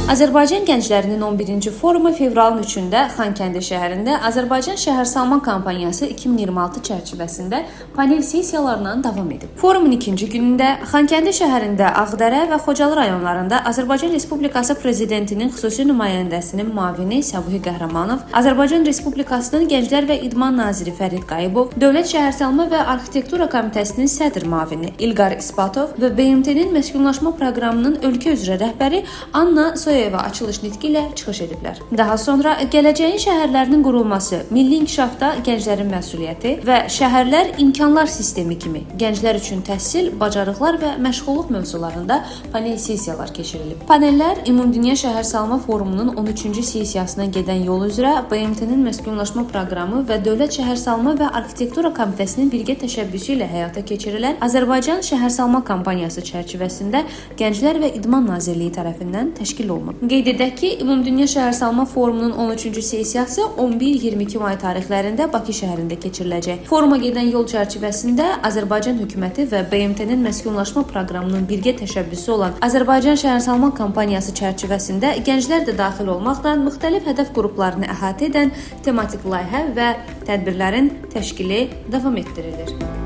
Azərbaycan gənclərinin 11-ci forumu fevralın 3-də Xankəndi şəhərində Azərbaycan Şəhərsalma Kampaniyası 2026 çərçivəsində panel sessiyalarla davam edib. Forumun ikinci günündə Xankəndi şəhərində Ağdərə və Xocalı rayonlarında Azərbaycan Respublikası Prezidentinin xüsusi nümayəndəsinin müavini Səbuhi Qəhrəmanov, Azərbaycan Respublikasının Gənclər və İdman naziri Fərid Qayıbov, Dövlət Şəhərsalma və Arxitektura Komitəsinin sədr müavini İlqar İspatov və BMT-nin məskunlaşma proqramının ölkə üzrə rəhbəri Anna Soyeva açılış nitqi ilə çıxış ediblər. Daha sonra gələcəyin şəhərlərinin qurulması, milli inkişafda gənclərin məsuliyyəti və şəhərlər imkanlar sistemi kimi gənclər üçün təhsil, bacarıqlar və məşğulluq mövzularında panel sessiyalar keçirilib. Panellər Ümumdünya Şəhərsalma Forumunun 13-cü sessiyasına gedən yol üzrə BMT-nin məskunlaşma proqramı və Dövlət Şəhərsalma və Arxitektura Komitəsinin birgə təşəbbüsü ilə həyata keçirilən Azərbaycan Şəhərsalma Kampaniyası çərçivəsində Gənclər və İdman Nazirliyi tərəfindən təşkil olunub. Qeyd edək ki, Ümumdünya Şəhərsalma Forumunun 13-cü sessiyası 11-22 may tarixlərində Bakı şəhərində keçiriləcək. Foruma gedən yol çərçivəsində Azərbaycan hökuməti və BMT-nin məskunlaşma proqramının birgə təşəbbüsü olan Azərbaycan Şəhərsalma Kampaniyası çərçivəsində gənclər də daxil olmaqla müxtəlif hədəf qruplarını əhatə edən tematik layihə və tədbirlərin təşkili davam etdirilir.